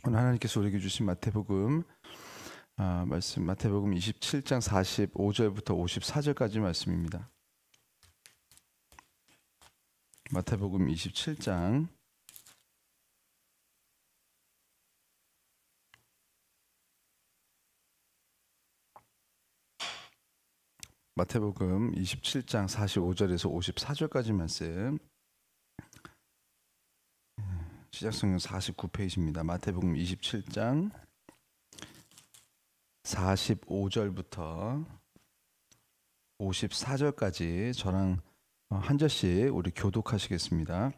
오늘 하나님께서 우리에게 주신 마태복음 말씀 마태복음 27장 45절부터 54절까지 말씀입니다. 마태복음 27장 마태복음 27장 45절에서 54절까지 말씀. 시작성경 49페이지입니다. 마태복음 27장 45절부터 54절까지 저랑 한 절씩 우리 교독하시겠습니다.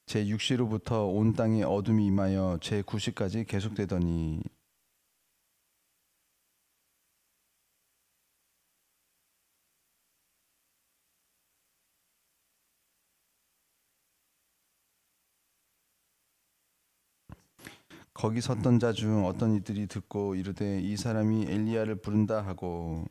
제6시로부터 온 땅에 어둠이 임하여 제9시까지 계속되더니 거기 섰던 자 중 어떤 이들이 듣고 이르되 이 사람이 엘리야를 부른다 하고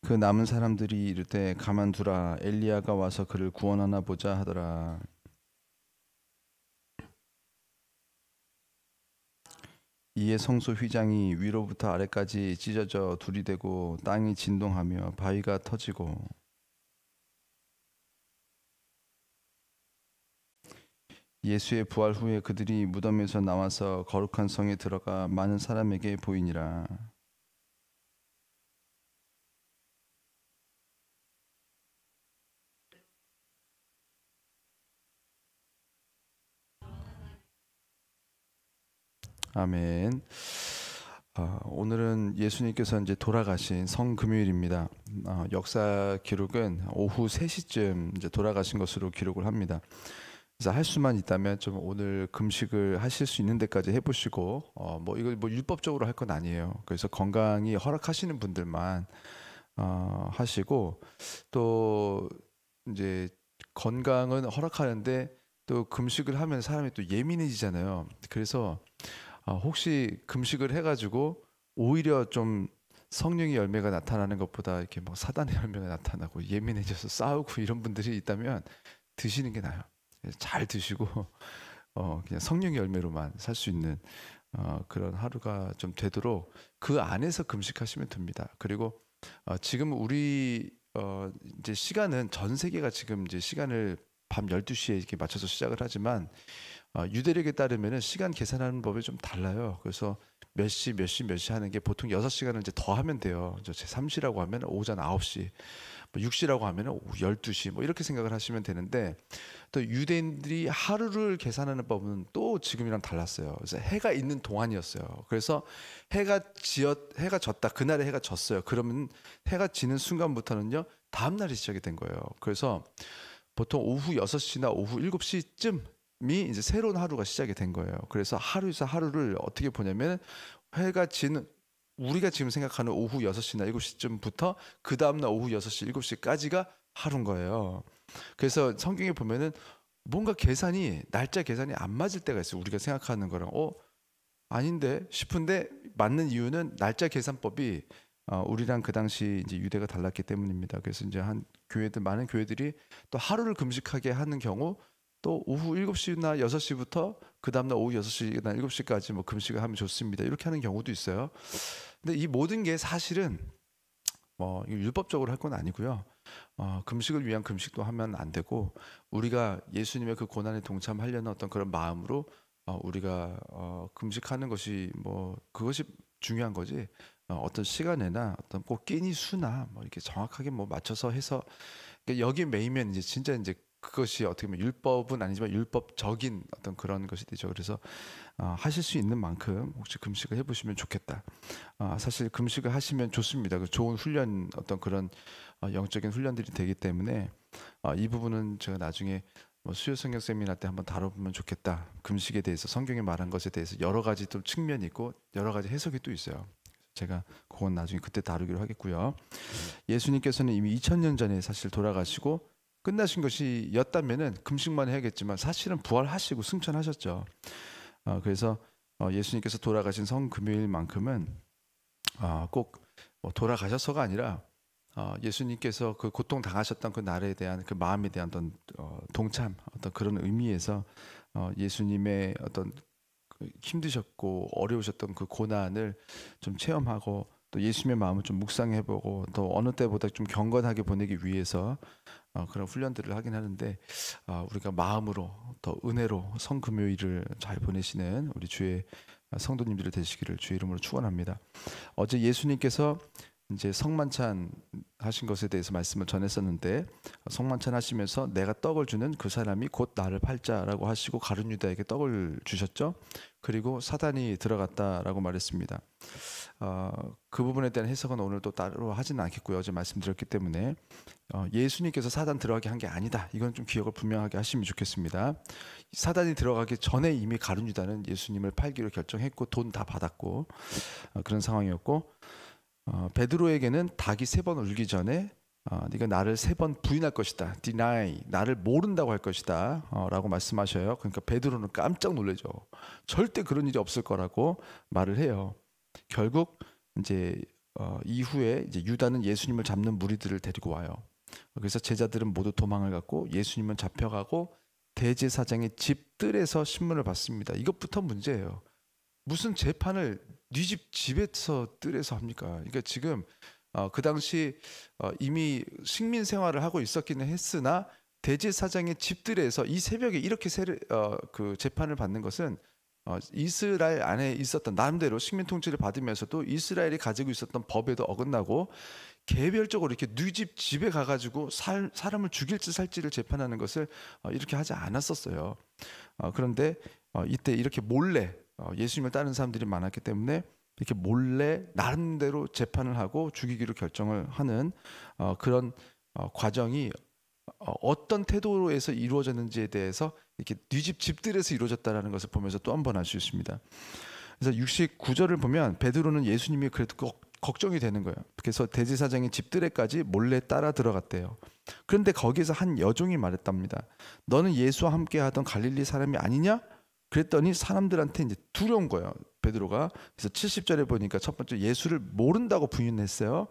그 남은 사람들이 이르되 가만두라 엘리야가 와서 그를 구원하나 보자 하더라. 이에 성소 휘장이 위로부터 아래까지 찢어져 둘이 되고 땅이 진동하며 바위가 터지고 예수의 부활 후에 그들이 무덤에서 나와서 거룩한 성에 들어가 많은 사람에게 보이니라. 아멘. 오늘은 예수님께서 이제 돌아가신 성금요일입니다. 역사 기록은 오후 3시쯤 이제 돌아가신 것으로 기록을 합니다. 그래서 할 수만 있다면 좀 오늘 금식을 하실 수 있는 데까지 해보시고, 이걸 뭐 율법적으로 할 건 아니에요. 그래서 건강이 허락하시는 분들만 하시고, 또 이제 건강은 허락하는데 또 금식을 하면 사람이 또 예민해지잖아요. 그래서 혹시 금식을 해가지고 오히려 좀 성령의 열매가 나타나는 것보다 이렇게 뭐 사단의 열매가 나타나고 예민해져서 싸우고 이런 분들이 있다면 드시는 게 나아요. 잘 드시고 그냥 성령의 열매로만 살 수 있는 그런 하루가 좀 되도록 그 안에서 금식하시면 됩니다. 그리고 지금 우리 이제 시간은 전 세계가 지금 이제 시간을 밤 12시에 이렇게 맞춰서 시작을 하지만 유대력에 따르면은 시간 계산하는 법이 좀 달라요. 그래서 몇 시, 몇 시, 몇 시 하는 게 보통 6시간을 이제 더 하면 돼요. 제 3시라고 하면 오전 9시, 6시라고 하면 오후 12시 뭐 이렇게 생각을 하시면 되는데 또 유대인들이 하루를 계산하는 법은 또 지금이랑 달랐어요. 그래서 해가 있는 동안이었어요. 그래서 해가 졌다. 그날에 해가 졌어요. 그러면 해가 지는 순간부터는요. 다음 날이 시작이 된 거예요. 그래서 보통 오후 6시나 오후 7시쯤 이 이제 새로운 하루가 시작이 된 거예요. 그래서 하루에서 하루를 어떻게 보냐면 해가 지는 우리가 지금 생각하는 오후 6시나 7시쯤부터 그 다음날 오후 6시, 7시까지가 하루인 거예요. 그래서 성경에 보면은 뭔가 날짜 계산이 안 맞을 때가 있어요. 우리가 생각하는 거랑 아닌데 싶은데 맞는 이유는 날짜 계산법이 우리랑 그 당시 이제 유대가 달랐기 때문입니다. 그래서 이제 많은 교회들이 또 하루를 금식하게 하는 경우 또 오후 7시나 6시부터 그 다음날 오후 6시나 7시까지 뭐 금식을 하면 좋습니다. 이렇게 하는 경우도 있어요. 근데 이 모든 게 사실은 뭐 율법적으로 할 건 아니고요. 금식을 위한 금식도 하면 안 되고 우리가 예수님의 그 고난에 동참하려는 어떤 그런 마음으로 우리가 금식하는 것이 뭐 그것이 중요한 거지. 어떤 시간에나 어떤 꼭 끼니 수나 뭐 이렇게 정확하게 뭐 맞춰서 해서 그러니까 여기에 매이면 이제 진짜 이제 그것이 어떻게 보면 율법은 아니지만 율법적인 어떤 그런 것이 되죠. 그래서 하실 수 있는 만큼 혹시 금식을 해보시면 좋겠다. 사실 금식을 하시면 좋습니다. 그 좋은 훈련 어떤 그런 영적인 훈련들이 되기 때문에 이 부분은 제가 나중에 뭐 수요 성경 세미나 때 한번 다뤄보면 좋겠다. 금식에 대해서 성경에 말한 것에 대해서 여러 가지 또 측면이 있고 여러 가지 해석이 또 있어요. 제가 그건 나중에 그때 다루기로 하겠고요. 예수님께서는 이미 2000년 전에 사실 돌아가시고 끝나신 것이었다면은 금식만 해야겠지만 사실은 부활하시고 승천하셨죠. 그래서 예수님께서 돌아가신 성금요일만큼은 꼭뭐 돌아가셔서가 아니라 예수님께서 그 고통 당하셨던 그 날에 대한 그 마음에 대한 어떤 동참, 어떤 그런 의미에서 예수님의 어떤 그 힘드셨고 어려우셨던 그 고난을 좀 체험하고 또 예수님의 마음을 좀 묵상해보고 또 어느 때보다 좀 경건하게 보내기 위해서 그런 훈련들을 하긴 하는데, 우리가 마음으로 더 은혜로 성금요일을 잘 보내시는 우리 주의 성도님들이 되시기를 주의 이름으로 축원합니다. 어제 예수님께서 이제 성만찬 하신 것에 대해서 말씀을 전했었는데, 성만찬 하시면서 내가 떡을 주는 그 사람이 곧 나를 팔자라고 하시고 가룟 유다에게 떡을 주셨죠. 그리고 사단이 들어갔다라고 말했습니다. 그 부분에 대한 해석은 오늘 또 따로 하지는 않겠고요. 어제 말씀드렸기 때문에 예수님께서 사단 들어가게 한 게 아니다. 이건 좀 기억을 분명하게 하시면 좋겠습니다. 사단이 들어가기 전에 이미 가룟 유다는 예수님을 팔기로 결정했고 돈 다 받았고 그런 상황이었고, 베드로에게는 닭이 3번 울기 전에 네가 나를 3번 부인할 것이다. deny, 나를 모른다고 할 것이다 라고 말씀하셔요. 그러니까 베드로는 깜짝 놀라죠. 절대 그런 일이 없을 거라고 말을 해요. 결국 이제 이후에 이제 유다는 예수님을 잡는 무리들을 데리고 와요. 그래서 제자들은 모두 도망을 갔고 예수님은 잡혀가고 대제사장의 집들에서 신문을 받습니다. 이것부터 문제예요. 무슨 재판을 네 집에서 뜰에서 합니까? 그러니까 지금 그 당시 이미 식민 생활을 하고 있었기는 했으나 대제사장의 집들에서 이 새벽에 이렇게 그 재판을 받는 것은 이스라엘 안에 있었던 나름대로 식민 통치를 받으면서도 이스라엘이 가지고 있었던 법에도 어긋나고 개별적으로 이렇게 네 집에 가가지고 사람을 죽일지 살지를 재판하는 것을 이렇게 하지 않았었어요. 그런데 이때 이렇게 몰래 예수님을 따르는 사람들이 많았기 때문에 이렇게 몰래 나름대로 재판을 하고 죽이기로 결정을 하는 그런 과정이 어떤 태도에서 이루어졌는지에 대해서 이렇게 네 집들에서 이루어졌다는 것을 보면서 또 한 번 알 수 있습니다. 그래서 69절을 보면 베드로는 예수님이 그래도 걱정이 되는 거예요. 그래서 대제사장의 집들에까지 몰래 따라 들어갔대요. 그런데 거기에서 한 여종이 말했답니다. 너는 예수와 함께 하던 갈릴리 사람이 아니냐? 그랬더니 사람들한테 이제 두려운 거예요, 베드로가. 그래서 70절에 보니까 첫 번째 예수를 모른다고 부인했어요.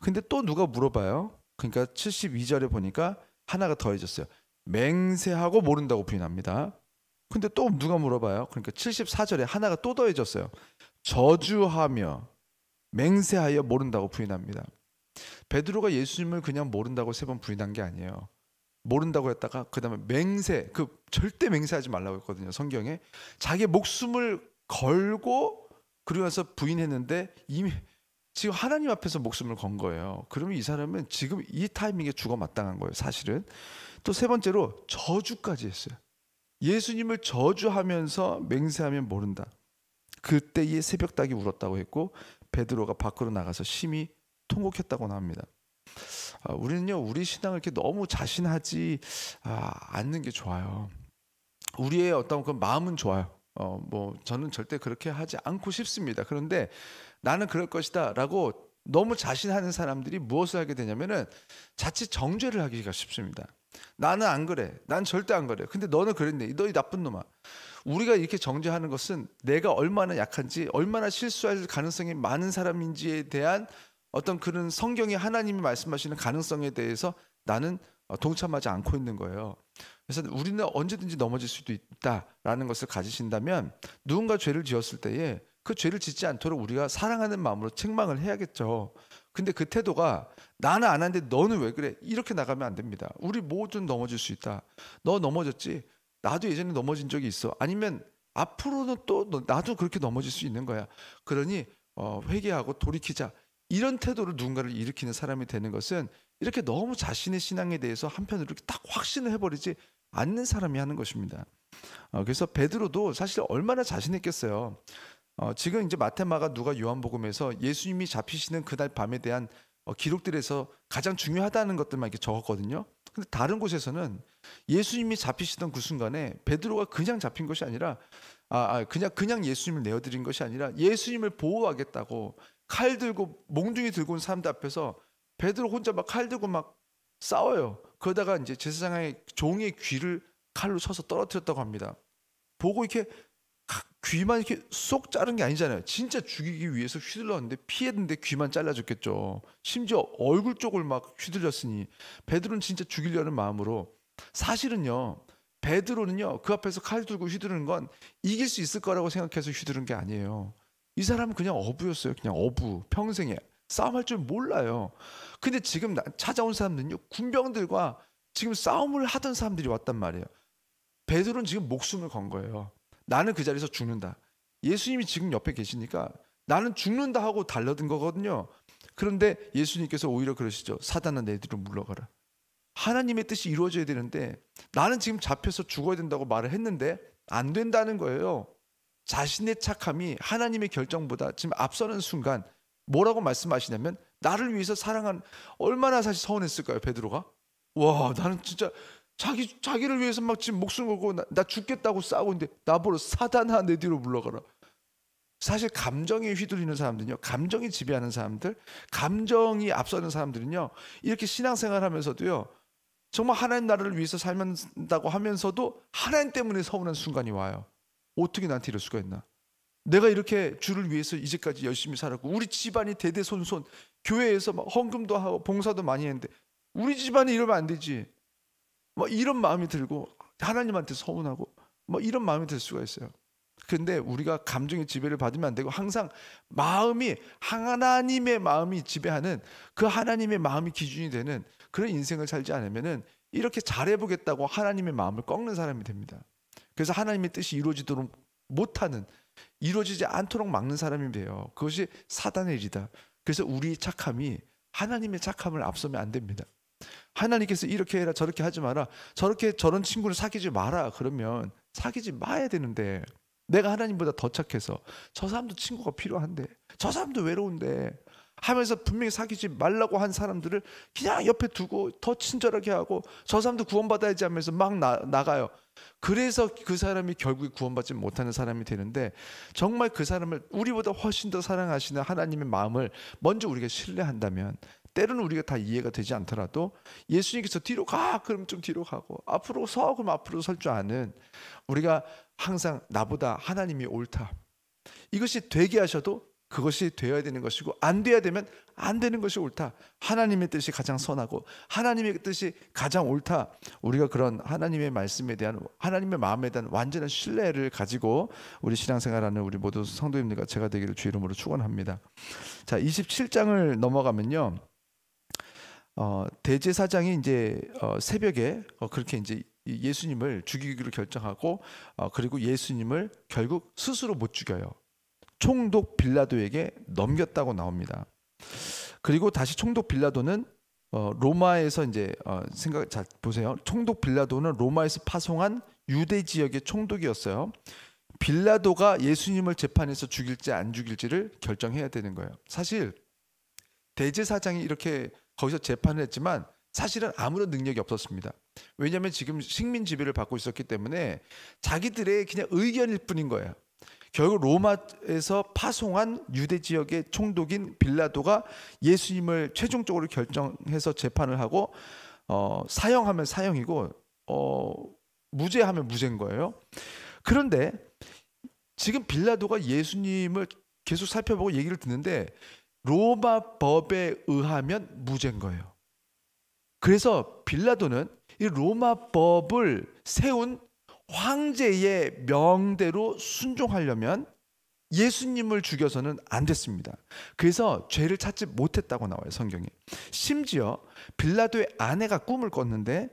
근데 또 누가 물어봐요. 그러니까 72절에 보니까 하나가 더해졌어요. 맹세하고 모른다고 부인합니다. 근데 또 누가 물어봐요. 그러니까 74절에 하나가 또 더해졌어요. 저주하며 맹세하여 모른다고 부인합니다. 베드로가 예수님을 그냥 모른다고 3번 부인한 게 아니에요. 모른다고 했다가 그 다음에 맹세, 그 절대 맹세하지 말라고 했거든요. 성경에 자기 목숨을 걸고 그러면서 부인했는데 이미 지금 하나님 앞에서 목숨을 건 거예요. 그러면 이 사람은 지금 이 타이밍에 죽어 마땅한 거예요, 사실은. 또 3번째로 저주까지 했어요. 예수님을 저주하면서 맹세하면 모른다. 그때의 새벽닭이 울었다고 했고 베드로가 밖으로 나가서 심히 통곡했다고 합니다. 우리는요, 우리 신앙을 이렇게 너무 자신하지 않는 게 좋아요. 우리의 어떤 그 마음은 좋아요. 뭐 저는 절대 그렇게 하지 않고 싶습니다. 그런데 나는 그럴 것이다 라고 너무 자신하는 사람들이 무엇을 하게 되냐면은 자칫 정죄를 하기가 쉽습니다. 나는 안 그래. 난 절대 안 그래. 근데 너는 그랬네. 너 이 나쁜 놈아. 우리가 이렇게 정죄하는 것은 내가 얼마나 약한지, 얼마나 실수할 가능성이 많은 사람인지에 대한 어떤 그런 성경이 하나님이 말씀하시는 가능성에 대해서 나는 동참하지 않고 있는 거예요. 그래서 우리는 언제든지 넘어질 수도 있다라는 것을 가지신다면 누군가 죄를 지었을 때에 그 죄를 짓지 않도록 우리가 사랑하는 마음으로 책망을 해야겠죠. 근데 그 태도가 나는 안 하는데 너는 왜 그래? 이렇게 나가면 안 됩니다. 우리 모두 넘어질 수 있다. 너 넘어졌지? 나도 예전에 넘어진 적이 있어. 아니면 앞으로는 또 나도 그렇게 넘어질 수 있는 거야. 그러니 회개하고 돌이키자. 이런 태도로 누군가를 일으키는 사람이 되는 것은 이렇게 너무 자신의 신앙에 대해서 한편으로 이렇게 딱 확신을 해버리지 않는 사람이 하는 것입니다. 그래서 베드로도 사실 얼마나 자신했겠어요. 지금 이제 마테마가 누가 요한복음에서 예수님이 잡히시는 그날 밤에 대한 기록들에서 가장 중요하다는 것들만 이렇게 적었거든요. 근데 다른 곳에서는 예수님이 잡히시던 그 순간에 베드로가 그냥 잡힌 것이 아니라 그냥 예수님을 내어드린 것이 아니라 예수님을 보호하겠다고 칼 들고 몽둥이 들고 온 사람들 앞에서 베드로 혼자 막 칼 들고 막 싸워요. 그러다가 이제 제사장의 종의 귀를 칼로 쳐서 떨어뜨렸다고 합니다. 보고 이렇게 귀만 이렇게 쏙 자른 게 아니잖아요. 진짜 죽이기 위해서 휘둘렀는데 피했는데 귀만 잘라줬겠죠. 심지어 얼굴 쪽을 막 휘둘렸으니 베드로는 진짜 죽이려는 마음으로, 사실은요 베드로는요 그 앞에서 칼 들고 휘두르는 건 이길 수 있을 거라고 생각해서 휘두른 게 아니에요. 이 사람은 그냥 어부였어요. 그냥 어부. 평생에 싸움할 줄 몰라요. 근데 지금 찾아온 사람들은요 군병들과 지금 싸움을 하던 사람들이 왔단 말이에요. 베드로는 지금 목숨을 건 거예요. 나는 그 자리에서 죽는다. 예수님이 지금 옆에 계시니까 나는 죽는다 하고 달려든 거거든요. 그런데 예수님께서 오히려 그러시죠. 사단아 내 뒤로 물러가라. 하나님의 뜻이 이루어져야 되는데 나는 지금 잡혀서 죽어야 된다고 말을 했는데 안 된다는 거예요. 자신의 착함이 하나님의 결정보다 지금 앞서는 순간 뭐라고 말씀하시냐면, 나를 위해서 사랑한, 얼마나 사실 서운했을까요 베드로가? 와, 나는 진짜 자기를 위해서 막 지금 목숨 걸고 나 죽겠다고 싸우고 있는데 나보러 사단아 내 뒤로 물러가라. 사실 감정에 휘둘리는 사람들은요, 감정이 지배하는 사람들, 감정이 앞서는 사람들은요 이렇게 신앙생활 하면서도요 정말 하나님 나라를 위해서 살만다고 하면서도 하나님 때문에 서운한 순간이 와요. 어떻게 나한테 이럴 수가 있나? 내가 이렇게 주를 위해서 이제까지 열심히 살았고 우리 집안이 대대손손 교회에서 막 헌금도 하고 봉사도 많이 했는데 우리 집안이 이러면 안 되지. 뭐 이런 마음이 들고 하나님한테 서운하고 뭐 이런 마음이 들 수가 있어요. 그런데 우리가 감정의 지배를 받으면 안 되고 항상 마음이 하나님의 마음이 지배하는, 그 하나님의 마음이 기준이 되는 그런 인생을 살지 않으면은 이렇게 잘해보겠다고 하나님의 마음을 꺾는 사람이 됩니다. 그래서 하나님의 뜻이 이루어지도록 못하는, 이루어지지 않도록 막는 사람이 돼요. 그것이 사단의 일이다. 그래서 우리의 착함이 하나님의 착함을 앞서면 안 됩니다. 하나님께서 이렇게 해라 저렇게 하지 마라, 저런 친구를 사귀지 마라 그러면 사귀지 마야 되는데, 내가 하나님보다 더 착해서 저 사람도 친구가 필요한데 저 사람도 외로운데 하면서 분명히 사귀지 말라고 한 사람들을 그냥 옆에 두고 더 친절하게 하고 저 사람도 구원받아야지 하면서 막 나가요. 그래서 그 사람이 결국에 구원받지 못하는 사람이 되는데, 정말 그 사람을 우리보다 훨씬 더 사랑하시는 하나님의 마음을 먼저 우리가 신뢰한다면, 때로는 우리가 다 이해가 되지 않더라도 예수님께서 뒤로 가 그럼 좀 뒤로 가고 앞으로 서 그럼 앞으로 설 줄 아는, 우리가 항상 나보다 하나님이 옳다, 이것이 되게 하셔도 그것이 되어야 되는 것이고 안 돼야 되면 안 되는 것이 옳다. 하나님의 뜻이 가장 선하고 하나님의 뜻이 가장 옳다. 우리가 그런 하나님의 말씀에 대한, 하나님의 마음에 대한 완전한 신뢰를 가지고 우리 신앙생활하는 우리 모두 성도님들과 제가 되기를 주 이름으로 축원합니다. 자, 27장을 넘어가면요, 대제사장이 이제 새벽에 그렇게 이제 예수님을 죽이기로 결정하고, 그리고 예수님을 결국 스스로 못 죽여요. 총독 빌라도에게 넘겼다고 나옵니다. 그리고 다시 총독 빌라도는 로마에서 이제 생각 잘 보세요. 총독 빌라도는 로마에서 파송한 유대 지역의 총독이었어요. 빌라도가 예수님을 재판해서 죽일지 안 죽일지를 결정해야 되는 거예요. 사실 대제사장이 이렇게 거기서 재판을 했지만 사실은 아무런 능력이 없었습니다. 왜냐하면 지금 식민 지배를 받고 있었기 때문에 자기들의 그냥 의견일 뿐인 거예요. 결국 로마에서 파송한 유대 지역의 총독인 빌라도가 예수님을 최종적으로 결정해서 재판을 하고 사형하면 사형이고 무죄하면 무죄인 거예요. 그런데 지금 빌라도가 예수님을 계속 살펴보고 얘기를 듣는데 로마 법에 의하면 무죄인 거예요. 그래서 빌라도는 이 로마 법을 세운 황제의 명대로 순종하려면 예수님을 죽여서는 안 됐습니다. 그래서 죄를 찾지 못했다고 나와요, 성경에. 심지어 빌라도의 아내가 꿈을 꿨는데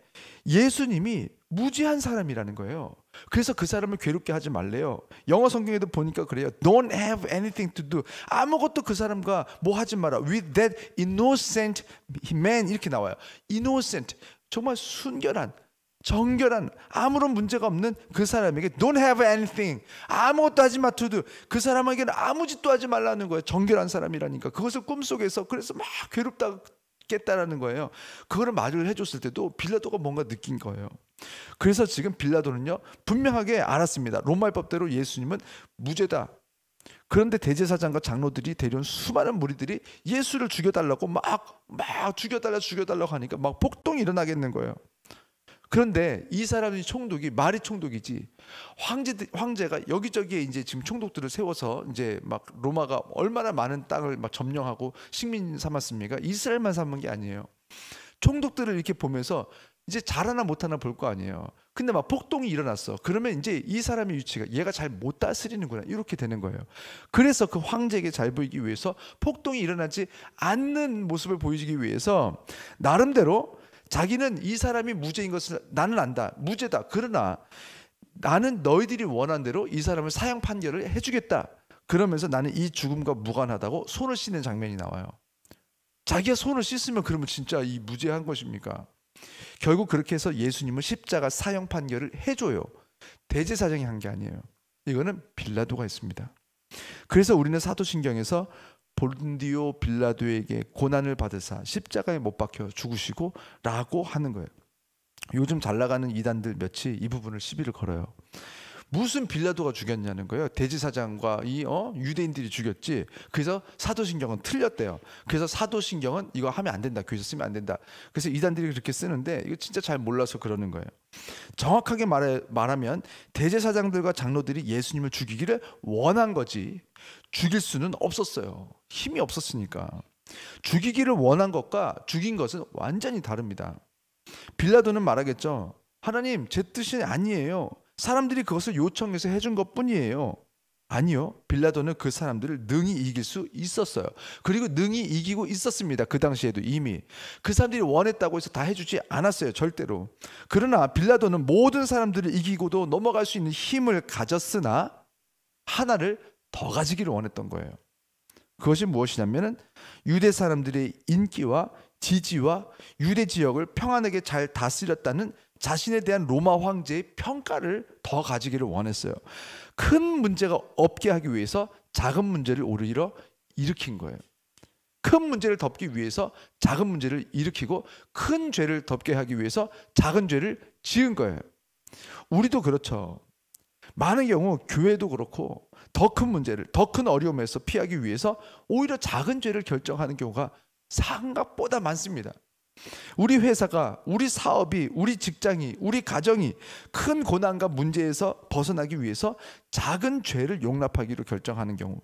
예수님이 무죄한 사람이라는 거예요. 그래서 그 사람을 괴롭게 하지 말래요. 영어 성경에도 보니까 그래요. Don't have anything to do. 아무것도 그 사람과 뭐 하지 마라. With that innocent man, 이렇게 나와요. Innocent, 정말 순결한, 정결한, 아무런 문제가 없는 그 사람에게 don't have anything, 아무것도 하지 마 to do. 그 사람에게는 아무 짓도 하지 말라는 거예요. 정결한 사람이라니까. 그것을 꿈속에서 그래서 막 괴롭다겠다라는 거예요. 그거를 말을 해줬을 때도 빌라도가 뭔가 느낀 거예요. 그래서 지금 빌라도는요 분명하게 알았습니다. 로마의 법대로 예수님은 무죄다. 그런데 대제사장과 장로들이 데려온 수많은 무리들이 예수를 죽여달라고 막 죽여달라고 하니까 막 폭동이 일어나겠는 거예요. 그런데 이 사람이 총독이 말이 총독이지, 황제가 여기저기에 이제 지금 총독들을 세워서 이제 막 로마가 얼마나 많은 땅을 막 점령하고 식민 삼았습니까? 이스라엘만 삼은 게 아니에요. 총독들을 이렇게 보면서 이제 잘하나 못하나 볼 거 아니에요. 근데 막 폭동이 일어났어. 그러면 이제 이 사람의 위치가, 얘가 잘 못 다스리는구나, 이렇게 되는 거예요. 그래서 그 황제에게 잘 보이기 위해서, 폭동이 일어나지 않는 모습을 보이기 위해서 나름대로 자기는 이 사람이 무죄인 것을 나는 안다, 무죄다. 그러나 나는 너희들이 원한 대로 이 사람을 사형 판결을 해주겠다. 그러면서 나는 이 죽음과 무관하다고 손을 씻는 장면이 나와요. 자기가 손을 씻으면 그러면 진짜 이 무죄한 것입니까? 결국 그렇게 해서 예수님은 십자가 사형 판결을 해줘요. 대제사장이 한 게 아니에요. 이거는 빌라도가 했습니다. 그래서 우리는 사도신경에서 본디오 빌라도에게 고난을 받으사 십자가에 못 박혀 죽으시고 라고 하는 거예요. 요즘 잘 나가는 이단들 몇이 이 부분을 시비를 걸어요. 무슨 빌라도가 죽였냐는 거예요. 대제사장과 이 유대인들이 죽였지. 그래서 사도신경은 틀렸대요. 그래서 사도신경은 이거 하면 안 된다, 교회에서 쓰면 안 된다. 그래서 이단들이 그렇게 쓰는데 이거 진짜 잘 몰라서 그러는 거예요. 정확하게 말하면 대제사장들과 장로들이 예수님을 죽이기를 원한 거지, 죽일 수는 없었어요. 힘이 없었으니까. 죽이기를 원한 것과 죽인 것은 완전히 다릅니다. 빌라도는 말하겠죠. 하나님, 제 뜻이 아니에요. 사람들이 그것을 요청해서 해준 것 뿐이에요. 아니요. 빌라도는 그 사람들을 능히 이길 수 있었어요. 그리고 능히 이기고 있었습니다. 그 당시에도 이미. 그 사람들이 원했다고 해서 다 해주지 않았어요. 절대로. 그러나 빌라도는 모든 사람들을 이기고도 넘어갈 수 있는 힘을 가졌으나 하나를 더 가지기를 원했던 거예요. 그것이 무엇이냐면은 유대 사람들의 인기와 지지와 유대 지역을 평안하게 잘 다스렸다는 자신에 대한 로마 황제의 평가를 더 가지기를 원했어요. 큰 문제가 없게 하기 위해서 작은 문제를 오히려 일으킨 거예요. 큰 문제를 덮기 위해서 작은 문제를 일으키고, 큰 죄를 덮게 하기 위해서 작은 죄를 지은 거예요. 우리도 그렇죠. 많은 경우 교회도 그렇고 더 큰 문제를, 더 큰 어려움에서 피하기 위해서 오히려 작은 죄를 결정하는 경우가 생각보다 많습니다. 우리 회사가, 우리 사업이, 우리 직장이, 우리 가정이 큰 고난과 문제에서 벗어나기 위해서 작은 죄를 용납하기로 결정하는 경우,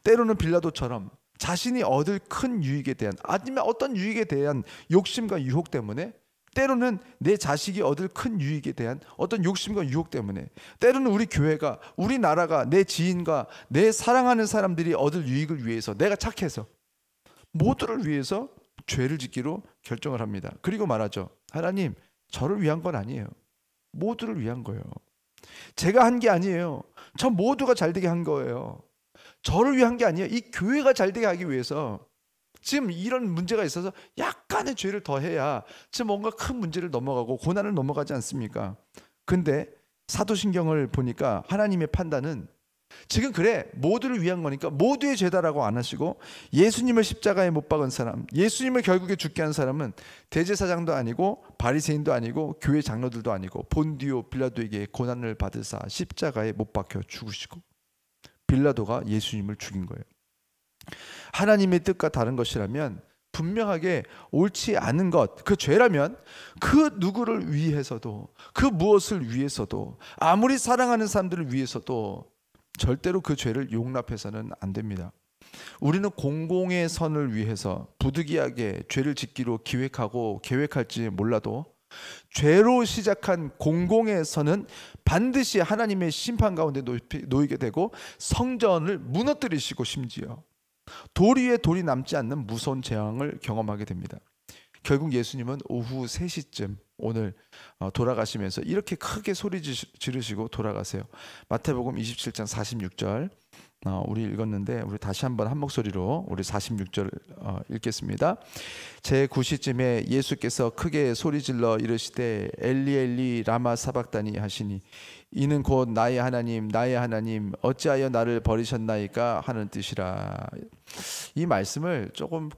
때로는 빌라도처럼 자신이 얻을 큰 유익에 대한, 아니면 어떤 유익에 대한 욕심과 유혹 때문에, 때로는 내 자식이 얻을 큰 유익에 대한 어떤 욕심과 유혹 때문에, 때로는 우리 교회가, 우리 나라가, 내 지인과 내 사랑하는 사람들이 얻을 유익을 위해서, 내가 착해서 모두를 위해서 죄를 짓기로 결정을 합니다. 그리고 말하죠. 하나님, 저를 위한 건 아니에요. 모두를 위한 거예요. 제가 한 게 아니에요. 저 모두가 잘되게 한 거예요. 저를 위한 게 아니에요. 이 교회가 잘되게 하기 위해서 지금 이런 문제가 있어서 약간의 죄를 더해야 지금 뭔가 큰 문제를 넘어가고 고난을 넘어가지 않습니까? 근데 사도신경을 보니까 하나님의 판단은 지금 그래, 모두를 위한 거니까 모두의 죄다라고 안 하시고, 예수님을 십자가에 못 박은 사람, 예수님을 결국에 죽게 한 사람은 대제사장도 아니고 바리새인도 아니고 교회 장로들도 아니고 본디오 빌라도에게 고난을 받으사 십자가에 못 박혀 죽으시고, 빌라도가 예수님을 죽인 거예요. 하나님의 뜻과 다른 것이라면, 분명하게 옳지 않은 것, 그 죄라면 그 누구를 위해서도, 그 무엇을 위해서도, 아무리 사랑하는 사람들을 위해서도 절대로 그 죄를 용납해서는 안 됩니다. 우리는 공공의 선을 위해서 부득이하게 죄를 짓기로 기획하고 계획할지 몰라도, 죄로 시작한 공공의 선은 반드시 하나님의 심판 가운데 놓이게 되고 성전을 무너뜨리시고 심지어 돌 위에 돌이 남지 않는 무서운 재앙을 경험하게 됩니다. 결국 예수님은 오후 3시쯤 오늘 돌아가시면서 이렇게 크게 소리 지르시고 돌아가세요. 마태복음 27장 46절 우리 읽었는데, 우리 다시 한번 한 목소리로 우리 46절 읽겠습니다. 제 9시쯤에 예수께서 크게 소리질러 이르시되 엘리 엘리 라마 사박다니 하시니, 이는 곧 나의 하나님 나의 하나님 어찌하여 나를 버리셨나이까 하는 뜻이라. 이 말씀을 조금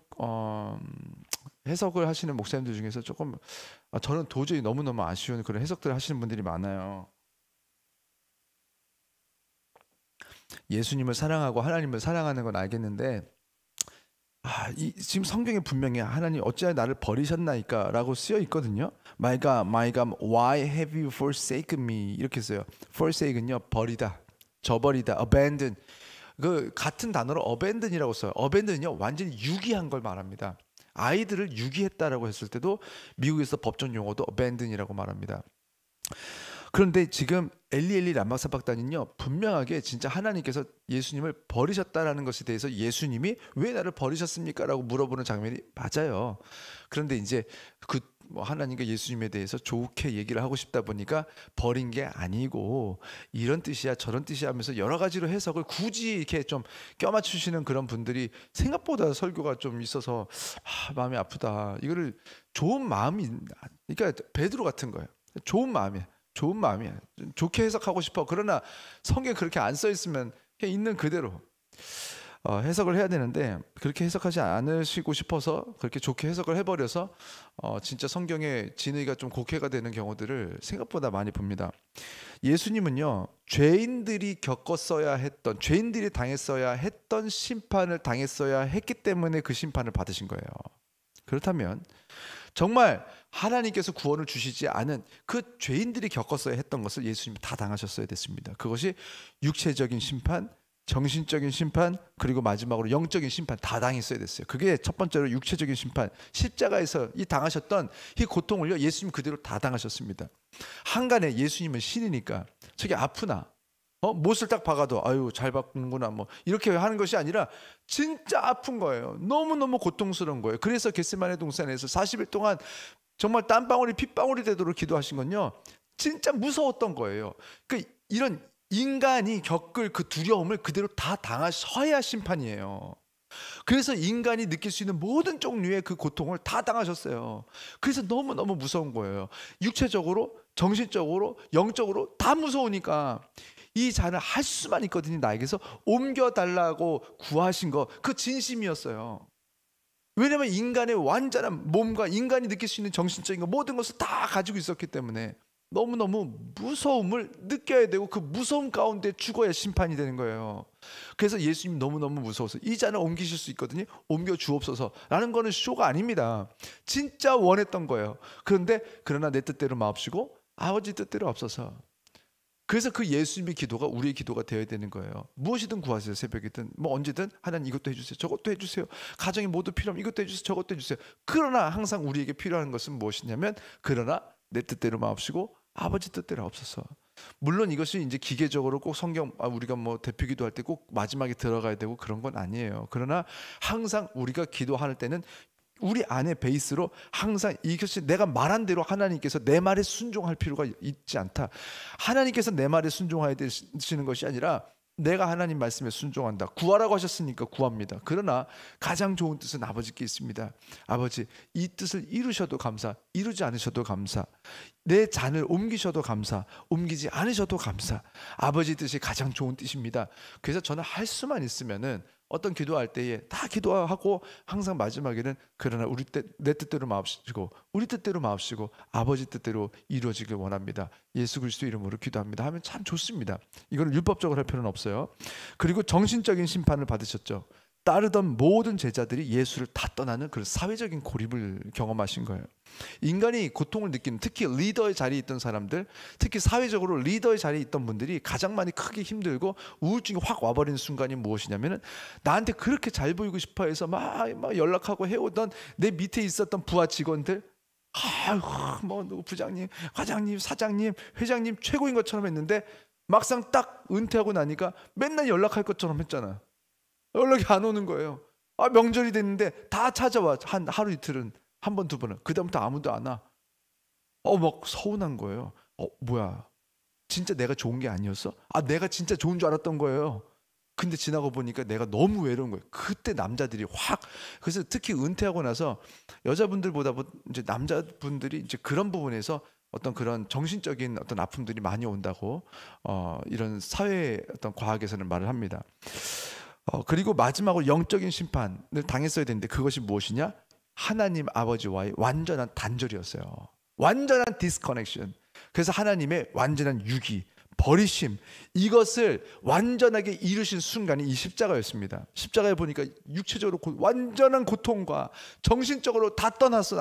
해석을 하시는 목사님들 중에서 조금 저는 도저히 너무너무 아쉬운 그런 해석들을 하시는 분들이 많아요. 예수님을 사랑하고 하나님을 사랑하는 건 알겠는데, 지금 성경에 분명히 하나님 어찌하여 나를 버리셨나이까 라고 쓰여 있거든요. My God, my God, why have you forsaken me? 이렇게 써요. forsaken은요, 버리다, 저버리다, abandon. 그 같은 단어로 abandon이라고 써요. abandon은요, 완전히 유기한 걸 말합니다. 아이들을 유기했다라고 했을 때도 미국에서 법정 용어도 abandon이라고 말합니다. 그런데 지금 엘리엘리 람마 사박단은요, 분명하게 진짜 하나님께서 예수님을 버리셨다라는 것에 대해서 예수님이 왜 나를 버리셨습니까? 라고 물어보는 장면이 맞아요. 그런데 이제 하나님과 예수님에 대해서 좋게 얘기를 하고 싶다 보니까 버린 게 아니고 이런 뜻이야 저런 뜻이야 하면서 여러 가지로 해석을 굳이 이렇게 좀 껴맞추시는 그런 분들이 생각보다 설교가 좀 있어서 마음이 아프다. 이거를 좋은 마음이, 그러니까 베드로 같은 거예요. 좋은 마음이야. 좋은 마음이야. 좋게 해석하고 싶어. 그러나 성경에 그렇게 안 써 있으면 그냥 있는 그대로 해석을 해야 되는데 그렇게 해석하지 않으시고 싶어서 그렇게 좋게 해석을 해버려서 진짜 성경의 진의가 좀 곡해가 되는 경우들을 생각보다 많이 봅니다. 예수님은요, 죄인들이 겪었어야 했던, 죄인들이 당했어야 했던 심판을 당했어야 했기 때문에 그 심판을 받으신 거예요. 그렇다면 정말 하나님께서 구원을 주시지 않은 그 죄인들이 겪었어야 했던 것을 예수님이 다 당하셨어야 됐습니다. 그것이 육체적인 심판, 정신적인 심판, 그리고 마지막으로 영적인 심판 다 당했어야 됐어요. 그게 첫 번째로 육체적인 심판, 십자가에서 이 당하셨던 이 고통을요, 예수님 그대로 다 당하셨습니다. 한간에 예수님은 신이니까 저게 아프나 못을 딱 박아도 아유 잘 박는구나 뭐 이렇게 하는 것이 아니라 진짜 아픈 거예요. 너무너무 고통스러운 거예요. 그래서 겟세마네 동산에서 40일 동안 정말 땀방울이 핏방울이 되도록 기도하신 건요, 진짜 무서웠던 거예요. 이런 인간이 겪을 그 두려움을 그대로 다 당하셔야 심판이에요. 그래서 인간이 느낄 수 있는 모든 종류의 그 고통을 다 당하셨어요. 그래서 너무너무 무서운 거예요. 육체적으로, 정신적으로, 영적으로 다 무서우니까 이 잔을 할 수만 있거든요. 나에게서 옮겨달라고 구하신 거, 그 진심이었어요. 왜냐하면 인간의 완전한 몸과 인간이 느낄 수 있는 정신적인 거 모든 것을 다 가지고 있었기 때문에 너무너무 무서움을 느껴야 되고 그 무서움 가운데 죽어야 심판이 되는 거예요. 그래서 예수님이 너무너무 무서워서 이 잔을 옮기실 수 있거든요. 옮겨 주옵소서 라는 거는 쇼가 아닙니다. 진짜 원했던 거예요. 그러나 내 뜻대로 마옵시고 아버지 뜻대로 없어서. 그래서 그 예수님의 기도가 우리의 기도가 되어야 되는 거예요. 무엇이든 구하세요. 새벽이든 뭐 언제든 하나님 이것도 해주세요. 저것도 해주세요. 가정이 모두 필요하면 이것도 해주세요. 저것도 해주세요. 그러나 항상 우리에게 필요한 것은 무엇이냐면 그러나 내 뜻대로 마옵시고 아버지 뜻대로 없어서. 물론 이것이 이제 기계적으로 꼭 성경 우리가 뭐 대표 기도할 때 꼭 마지막에 들어가야 되고 그런 건 아니에요. 그러나 항상 우리가 기도할 때는 우리 안에 베이스로 항상 이것이 내가 말한 대로 하나님께서 내 말에 순종할 필요가 있지 않다. 하나님께서 내 말에 순종해야 되시는 것이 아니라 내가 하나님 말씀에 순종한다. 구하라고 하셨으니까 구합니다. 그러나 가장 좋은 뜻은 아버지께 있습니다. 아버지, 이 뜻을 이루셔도 감사, 이루지 않으셔도 감사, 내 잔을 옮기셔도 감사, 옮기지 않으셔도 감사. 아버지 뜻이 가장 좋은 뜻입니다. 그래서 저는 할 수만 있으면은 어떤 기도할 때에 다 기도하고 항상 마지막에는 그러나 내 뜻대로 마옵시고 우리 뜻대로 마옵시고 아버지 뜻대로 이루어지길 원합니다. 예수 그리스도 이름으로 기도합니다 하면 참 좋습니다. 이거는 율법적으로 할 필요는 없어요. 그리고 정신적인 심판을 받으셨죠. 따르던 모든 제자들이 예수를 다 떠나는 그런 사회적인 고립을 경험하신 거예요. 인간이 고통을 느끼는, 특히 리더의 자리에 있던 사람들, 특히 사회적으로 리더의 자리에 있던 분들이 가장 많이 크게 힘들고 우울증이 확 와버리는 순간이 무엇이냐면은 나한테 그렇게 잘 보이고 싶어 해서 막 연락하고 해오던 내 밑에 있었던 부하 직원들, 누구 부장님, 과장님, 사장님, 회장님 최고인 것처럼 했는데 막상 딱 은퇴하고 나니까 맨날 연락할 것처럼 했잖아. 연락이 안 오는 거예요. 명절이 됐는데 다 찾아와. 하루 이틀은, 한 번, 두 번은. 그다음부터 아무도 안 와. 막 서운한 거예요. 뭐야, 진짜 내가 좋은 게 아니었어? 내가 진짜 좋은 줄 알았던 거예요. 근데 지나고 보니까 내가 너무 외로운 거예요. 그때 남자들이 확, 그래서 특히 은퇴하고 나서 여자분들보다 이제 남자분들이 이제 그런 부분에서 어떤 그런 정신적인 어떤 아픔들이 많이 온다고 이런 사회 어떤 과학에서는 말을 합니다. 그리고 마지막으로 영적인 심판을 당했어야 되는데 그것이 무엇이냐? 하나님 아버지와의 완전한 단절이었어요. 완전한 디스커넥션. 그래서 하나님의 완전한 유기, 버리심, 이것을 완전하게 이루신 순간이 이 십자가였습니다. 십자가에 보니까 육체적으로 완전한 고통과 정신적으로 다 떠났어.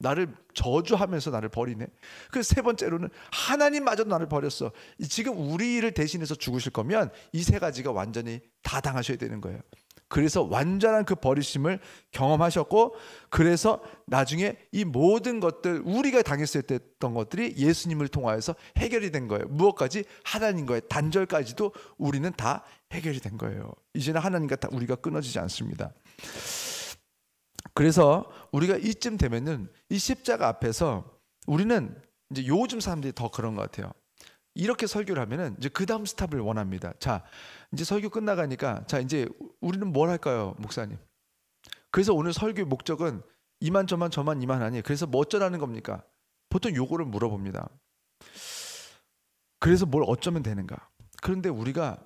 나를 저주하면서 나를 버리네. 그 세 번째로는 하나님마저도 나를 버렸어. 지금 우리를 대신해서 죽으실 거면 이 세 가지가 완전히 다 당하셔야 되는 거예요. 그래서 완전한 그 버리심을 경험하셨고, 그래서 나중에 이 모든 것들, 우리가 당했을 때 했던 것들이 예수님을 통하여서 해결이 된 거예요. 무엇까지? 하나님과의 단절까지도 우리는 다 해결이 된 거예요. 이제는 하나님과 우리가 끊어지지 않습니다. 그래서 우리가 이쯤 되면은 이 십자가 앞에서 우리는 이제 요즘 사람들이 더 그런 것 같아요. 이렇게 설교를 하면은 이제 그 다음 스탑을 원합니다. 자, 이제 설교 끝나가니까 자, 이제 우리는 뭘 할까요, 목사님? 그래서 오늘 설교의 목적은 저만 이만하니 그래서 뭐 어쩌라는 겁니까? 보통 요거를 물어봅니다. 그래서 뭘 어쩌면 되는가? 그런데 우리가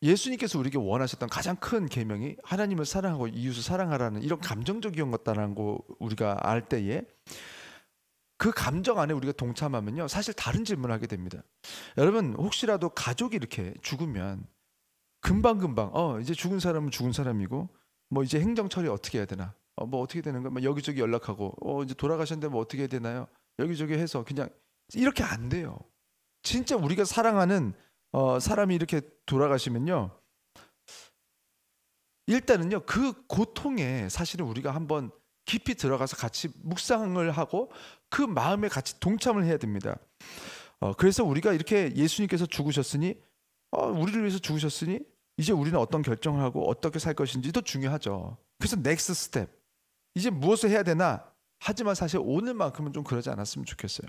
예수님께서 우리에게 원하셨던 가장 큰 계명이 하나님을 사랑하고 이웃을 사랑하라는 이런 감정적인 것다라는 거 우리가 알 때에 그 감정 안에 우리가 동참하면요, 사실 다른 질문을 하게 됩니다. 여러분, 혹시라도 가족이 이렇게 죽으면 금방금방 이제 죽은 사람은 죽은 사람이고 뭐 이제 행정 처리 어떻게 해야 되나, 뭐 어떻게 되는 거, 뭐 여기저기 연락하고 이제 돌아가셨는데 뭐 어떻게 해야 되나요? 여기저기 해서 그냥 이렇게 안 돼요. 진짜 우리가 사랑하는 사람이 이렇게 돌아가시면요, 일단은요 그 고통에 사실은 우리가 한번 깊이 들어가서 같이 묵상을 하고 그 마음에 같이 동참을 해야 됩니다. 그래서 우리가 이렇게 예수님께서 죽으셨으니 우리를 위해서 죽으셨으니 이제 우리는 어떤 결정을 하고 어떻게 살 것인지도 중요하죠. 그래서 넥스트 스텝, 이제 무엇을 해야 되나. 하지만 사실 오늘만큼은 좀 그러지 않았으면 좋겠어요.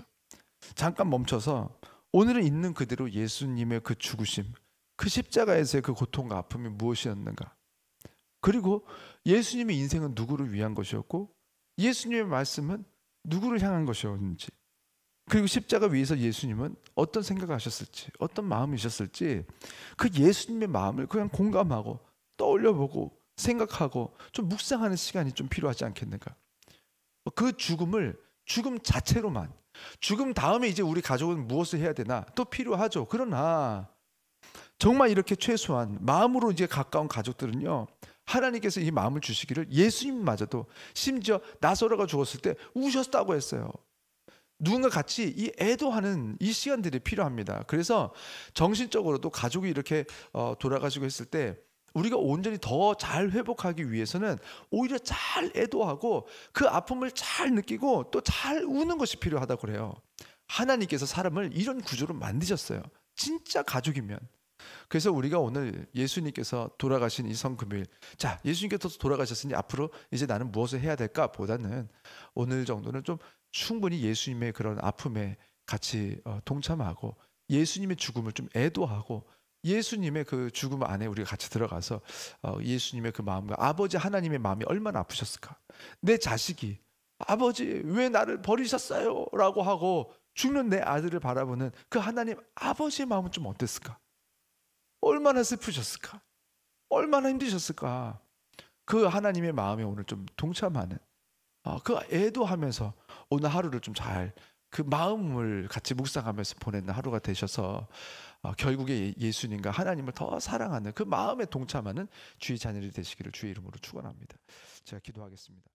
잠깐 멈춰서 오늘은 있는 그대로 예수님의 그 죽으심, 그 십자가에서의 그 고통과 아픔이 무엇이었는가, 그리고 예수님의 인생은 누구를 위한 것이었고 예수님의 말씀은 누구를 향한 것이었는지, 그리고 십자가 위에서 예수님은 어떤 생각을 하셨을지, 어떤 마음이셨을지, 그 예수님의 마음을 그냥 공감하고 떠올려보고 생각하고 좀 묵상하는 시간이 좀 필요하지 않겠는가. 그 죽음 자체로만, 죽음 다음에 이제 우리 가족은 무엇을 해야 되나 또 필요하죠. 그러나 정말 이렇게 최소한 마음으로 이제 가까운 가족들은요, 하나님께서 이 마음을 주시기를 예수님마저도 심지어 나사로가 죽었을 때 우셨다고 했어요. 누군가 같이 이 애도하는 이 시간들이 필요합니다. 그래서 정신적으로도 가족이 이렇게 돌아가시고 했을 때 우리가 온전히 더 잘 회복하기 위해서는 오히려 잘 애도하고 그 아픔을 잘 느끼고 또 잘 우는 것이 필요하다고 그래요. 하나님께서 사람을 이런 구조로 만드셨어요. 진짜 가족이면. 그래서 우리가 오늘 예수님께서 돌아가신 이 성금요일, 자, 예수님께서 돌아가셨으니 앞으로 이제 나는 무엇을 해야 될까 보다는 오늘 정도는 좀 충분히 예수님의 그런 아픔에 같이 동참하고 예수님의 죽음을 좀 애도하고 예수님의 그 죽음 안에 우리가 같이 들어가서 예수님의 그 마음과 아버지 하나님의 마음이 얼마나 아프셨을까. 내 자식이 아버지 왜 나를 버리셨어요? 라고 하고 죽는 내 아들을 바라보는 그 하나님 아버지의 마음은 좀 어땠을까? 얼마나 슬프셨을까? 얼마나 힘드셨을까? 그 하나님의 마음에 오늘 좀 동참하는, 그 애도하면서 오늘 하루를 좀 잘 그 마음을 같이 묵상하면서 보내는 하루가 되셔서 결국에 예수님과 하나님을 더 사랑하는 그 마음에 동참하는 주의 자녀들이 되시기를 주의 이름으로 축원합니다. 제가 기도하겠습니다.